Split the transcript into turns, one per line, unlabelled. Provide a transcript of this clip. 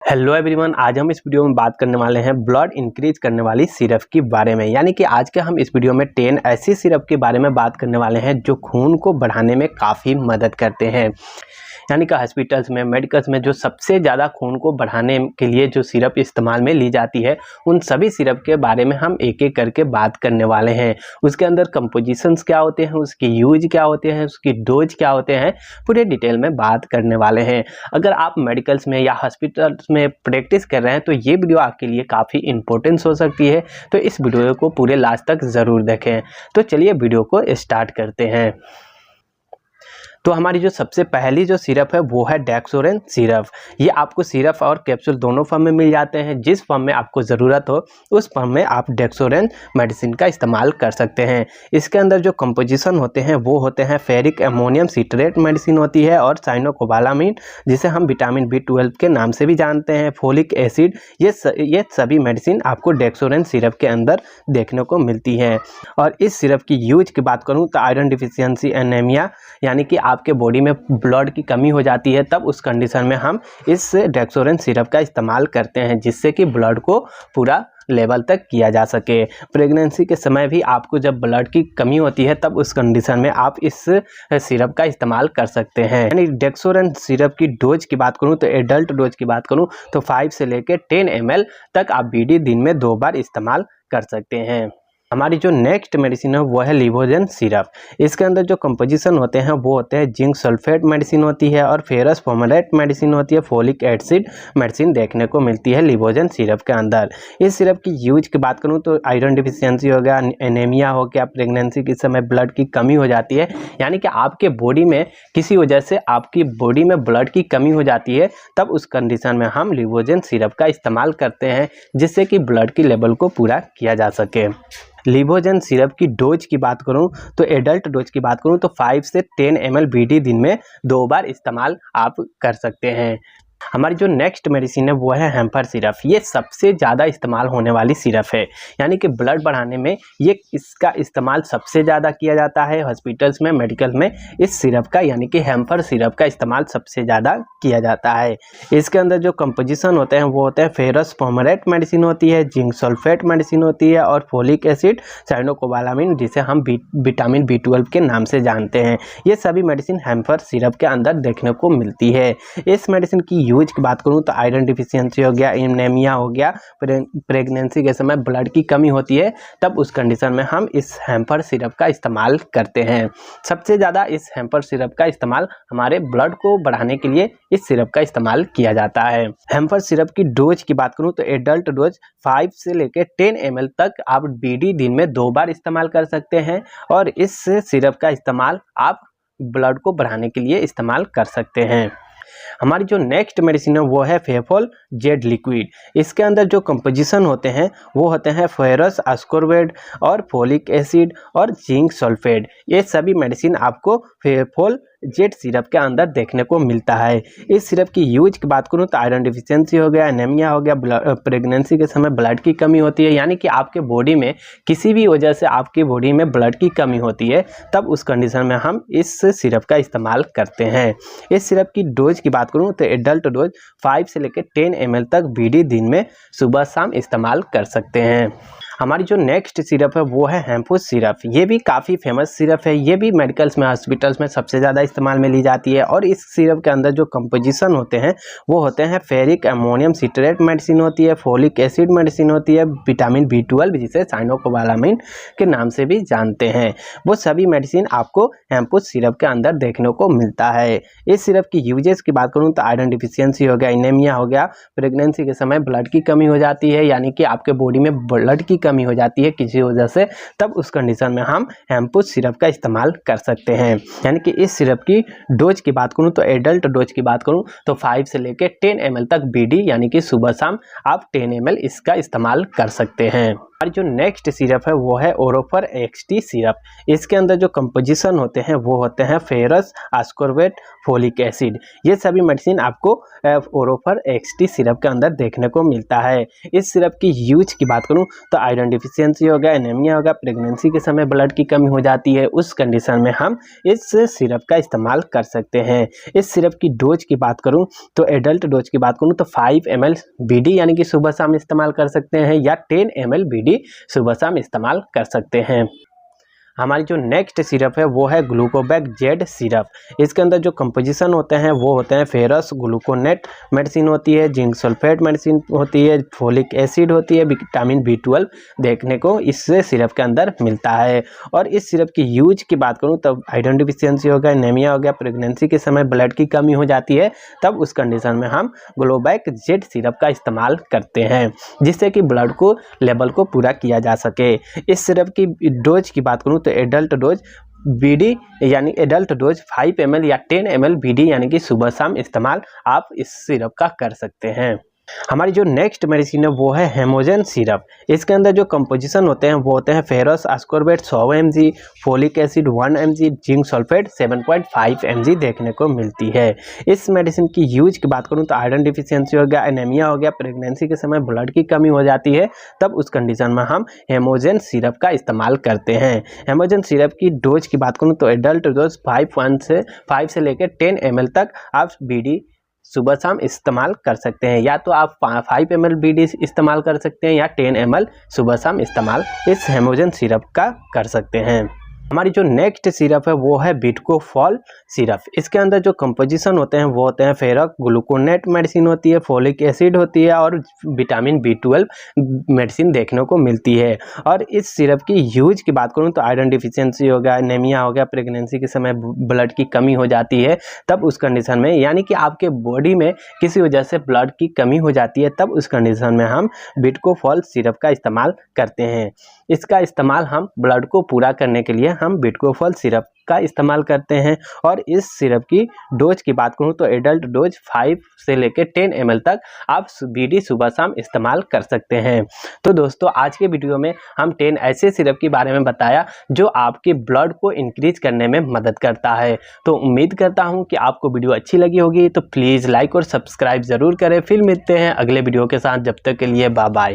Hello everyone, आज हम इस वीडियो में बात करने वाले हैं ब्लड इंक्रीज करने वाली सिरप के बारे में। यानी कि आज के हम इस वीडियो में 10 ऐसी सिरप के बारे में बात करने वाले हैं जो खून को बढ़ाने में काफ़ी मदद करते हैं। यानी कि हॉस्पिटल्स में, मेडिकल्स में जो सबसे ज़्यादा खून को बढ़ाने के लिए जो सिरप इस्तेमाल में ली जाती है, उन सभी सिरप के बारे में हम एक एक करके बात करने वाले हैं। उसके अंदर कंपोजिशंस क्या होते हैं, उसकी यूज क्या होते हैं, उसकी डोज क्या होते हैं, पूरे डिटेल में बात करने वाले हैं। अगर आप मेडिकल्स में या हॉस्पिटल्स में प्रैक्टिस कर रहे हैं तो ये वीडियो आपके लिए काफ़ी इंपॉर्टेंस हो सकती है, तो इस वीडियो को पूरे लास्ट तक ज़रूर देखें। तो चलिए वीडियो को स्टार्ट करते हैं। तो हमारी जो सबसे पहली जो सिरप है वो है डेक्सोरेन सिरप। ये आपको सिरप और कैप्सूल दोनों फॉर्म में मिल जाते हैं। जिस फॉर्म में आपको ज़रूरत हो उस फॉर्म में आप डेक्सोरेन मेडिसिन का इस्तेमाल कर सकते हैं। इसके अंदर जो कंपोजिशन होते हैं वो होते हैं फेरिक अमोनियम सिट्रेट मेडिसिन होती है, और साइनोकोबालामिन जिसे हम विटामिन B12 के नाम से भी जानते हैं, फोलिक एसिड, ये सभी मेडिसिन आपको डेक्सोरेन सिरप के अंदर देखने को मिलती है। और इस सिरप की यूज की बात करूँ तो आयरन डिफिशियंसी एनीमिया, यानी कि आपके बॉडी में ब्लड की कमी हो जाती है, तब उस कंडीशन में हम इस डेक्सोरेन सिरप का इस्तेमाल करते हैं, जिससे कि ब्लड को पूरा लेवल तक किया जा सके। प्रेगनेंसी के समय भी आपको जब ब्लड की कमी होती है तब उस कंडीशन में आप इस सिरप का इस्तेमाल कर सकते हैं। यानी डेक्सोरेन सिरप की डोज की बात करूं तो एडल्ट डोज की बात करूं तो 5 से लेकर 10 ml तक आप BD दिन में 2 बार इस्तेमाल कर सकते हैं। हमारी जो नेक्स्ट मेडिसिन है वो है लिवोजेन सिरप। इसके अंदर जो कंपोजिशन होते हैं वो होते हैं जिंक सल्फेट मेडिसिन होती है, और फेरस फॉर्मेट मेडिसिन होती है, फोलिक एसिड मेडिसिन देखने को मिलती है लिवोजेन सिरप के अंदर। इस सिरप की यूज की बात करूं तो आयरन डिफिशियंसी हो गया, एनीमिया हो गया, प्रेगनेंसी के समय ब्लड की कमी हो जाती है, यानी कि आपके बॉडी में किसी वजह से आपकी बॉडी में ब्लड की कमी हो जाती है, तब उस कंडीशन में हम लिवोजेन सिरप का इस्तेमाल करते हैं, जिससे कि ब्लड की लेवल को पूरा किया जा सके। लिवोजेन सिरप की डोज की बात करूं तो एडल्ट डोज की बात करूं तो 5 से 10 ml BD दिन में 2 बार इस्तेमाल आप कर सकते हैं। हमारी जो नेक्स्ट मेडिसिन है वो है हेम्पर सिरप। ये सबसे ज़्यादा इस्तेमाल होने वाली सिरप है, यानी कि ब्लड बढ़ाने में इसका इस्तेमाल सबसे ज़्यादा किया जाता है हॉस्पिटल्स में, मेडिकल में। इस सिरप का यानी कि हेम्पर सिरप का इस्तेमाल सबसे ज़्यादा किया जाता है। इसके अंदर जो कंपोजिशन होते हैं वो होते हैं फेरस फॉर्मेट मेडिसिन होती है, जिंक सल्फेट मेडिसिन होती है, और फोलिक एसिड, साइनोकोबालामिन जिसे हम विटामिन B12 के नाम से जानते हैं। ये सभी मेडिसिन हेम्पर सिरप के अंदर देखने को मिलती है। इस मेडिसिन की यूज की बात करूं तो आयरन डिफिशियंसी हो गया, एनीमिया हो गया, प्रेगनेंसी के समय ब्लड की कमी होती है, तब उस कंडीशन में हम इस हेम्पर सिरप का इस्तेमाल करते हैं। सबसे ज़्यादा इस हेम्पर सिरप का इस्तेमाल हमारे ब्लड को बढ़ाने के लिए इस सिरप का इस्तेमाल किया जाता है। हेम्पर सिरप की डोज की बात करूं तो एडल्ट डोज 5 से लेकर 10 ml तक आप BD दिन में 2 बार इस्तेमाल कर सकते हैं, और इस सिरप का इस्तेमाल आप ब्लड को बढ़ाने के लिए इस्तेमाल कर सकते हैं। हमारी जो नेक्स्ट मेडिसिन है वो है फेफोल जेड लिक्विड। इसके अंदर जो कंपोजिशन होते हैं वो होते हैं फेरस अस्कोर्बेट और फोलिक एसिड और जिंक सल्फेट। ये सभी मेडिसिन आपको फेफोल जेड सिरप के अंदर देखने को मिलता है। इस सिरप की यूज की बात करूं तो आयरन डिफिशियंसी हो गया, एनीमिया हो गया, प्रेगनेंसी के समय ब्लड की कमी होती है, यानी कि आपके बॉडी में किसी भी वजह से आपकी बॉडी में ब्लड की कमी होती है, तब उस कंडीशन में हम इस सिरप का इस्तेमाल करते हैं। इस सिरप की डोज की बात करूं तो एडल्ट डोज 5 से लेकर 10 ml तक BD दिन में सुबह शाम इस्तेमाल कर सकते हैं। हमारी जो नेक्स्ट सिरप है वो है हेम्पूस सिरप। ये भी काफ़ी फेमस सिरप है। ये भी मेडिकल्स में, हॉस्पिटल्स में सबसे ज़्यादा इस्तेमाल में ली जाती है, और इस सिरप के अंदर जो कंपोजिशन होते हैं वो होते हैं फेरिक अमोनियम सिट्रेट मेडिसिन होती है, फोलिक एसिड मेडिसिन होती है, विटामिन B12 जिसे साइनोकोबालामिन के नाम से भी जानते हैं। वो सभी मेडिसिन आपको हेम्पूस सिरप के अंदर देखने को मिलता है। इस सिरप की यूजेस की बात करूँ तो आयरन डिफिशियंसी हो गया, एनीमिया हो गया, प्रेगनेंसी के समय ब्लड की कमी हो जाती है, यानी कि आपके बॉडी में ब्लड की कमी हो जाती है किसी वजह से, तब उस कंडीशन में हम हेम्पूस सिरप का इस्तेमाल कर सकते हैं। यानी कि इस सिरप की डोज की बात करूं तो एडल्ट डोज की बात करूं तो 5 से लेकर 10 ml तक BD यानी कि सुबह शाम आप 10 ml इसका इस्तेमाल कर सकते हैं। और जो नेक्स्ट सिरप है वो है ओरोफर एक्सटी सिरप। इसके अंदर जो कंपोजिशन होते हैं वो होते हैं फेरस, आस्कॉर्बेट, फोलिक एसिड। ये सभी मेडिसिन आपको ओरोफर एक्सटी सिरप के अंदर देखने को मिलता है। इस सिरप की यूज की बात करूं तो आयरन डिफिशियंसी हो गया, एनीमिया हो गया, प्रेगनेंसी के समय ब्लड की कमी हो जाती है, उस कंडीशन में हम इस सिरप का इस्तेमाल कर सकते हैं। इस सिरप की डोज की बात करूं तो एडल्ट डोज की बात करूं तो 5 ml BD यानी कि सुबह शाम इस्तेमाल कर सकते हैं, या 10 ml BD सुबह शाम इस्तेमाल कर सकते हैं। हमारी जो नेक्स्ट सिरप है वो है ग्लूकोबैक जेड सिरप। इसके अंदर जो कंपोजिशन होते हैं वो होते हैं फेरस, ग्लूकोनेट मेडिसिन होती है, जिंक सल्फेट मेडिसिन होती है, फोलिक एसिड होती है, विटामिन B12 देखने को इस सिरप के अंदर मिलता है। और इस सिरप की यूज की बात करूं तब आयरन डिफिशियंसी हो गया, एनीमिया हो गया, प्रेगनेंसी के समय ब्लड की कमी हो जाती है, तब उस कंडीशन में हम ग्लूकोबैक जेड सिरप का इस्तेमाल करते हैं, जिससे कि ब्लड को लेवल को पूरा किया जा सके। इस सिरप की डोज की बात करूं तो एडल्ट डोज BD यानी एडल्ट डोज 5 ml या 10 ml BD यानी कि सुबह शाम इस्तेमाल आप इस सिरप का कर सकते हैं। हमारी जो नेक्स्ट मेडिसिन है वो है हेमोजन सिरप। इसके अंदर जो कंपोजिशन होते हैं वो होते हैं ferrous, ascorbate 100 mg, folic acid 1 mg, zinc sulphate 7.5 mg देखने को मिलती है। इस मेडिसिन की यूज की बात करूं तो आयरन डिफिशियंसी हो गया, एनीमिया हो गया, प्रेगनेंसी के समय ब्लड की कमी हो जाती है, तब उस कंडीशन में हम हेमोजन सिरप का इस्तेमाल करते हैं। हेमोजन सिरप की डोज की बात करूँ तो एडल्ट डोज 5 से लेकर 10 ml तक आप BD सुबह शाम इस्तेमाल कर सकते हैं, या तो आप 5 ml BD इस्तेमाल कर सकते हैं या 10 ml सुबह शाम इस्तेमाल इस हेमोजन सिरप का कर सकते हैं। हमारी जो नेक्स्ट सिरप है वो है बिटकोफॉल सिरप। इसके अंदर जो कंपोजिशन होते हैं वो होते हैं फेरस, ग्लूकोनेट मेडिसिन होती है, फोलिक एसिड होती है और विटामिन B12 मेडिसिन देखने को मिलती है। और इस सिरप की यूज की बात करूं तो आयरन डिफिशियंसी हो गया, एनीमिया हो गया, प्रेगनेंसी के समय ब्लड की कमी हो जाती है, तब उस कंडीशन में यानी कि आपके बॉडी में किसी वजह से ब्लड की कमी हो जाती है, तब उस कंडीशन में हम बिटकोफॉल सिरप का इस्तेमाल करते हैं। इसका इस्तेमाल हम ब्लड को पूरा करने के लिए हम बिटकोफॉल सिरप का इस्तेमाल करते हैं। और इस सिरप की डोज की बात करूं तो एडल्ट डोज 5 से लेकर 10 ml तक आप BD सुबह शाम इस्तेमाल कर सकते हैं। तो दोस्तों आज के वीडियो में हम 10 ऐसे सिरप के बारे में बताया जो आपके ब्लड को इंक्रीज करने में मदद करता है। तो उम्मीद करता हूं कि आपको वीडियो अच्छी लगी होगी, तो प्लीज़ लाइक और सब्सक्राइब ज़रूर करें। फिर मिलते हैं अगले वीडियो के साथ, जब तक के लिए बाय बाय।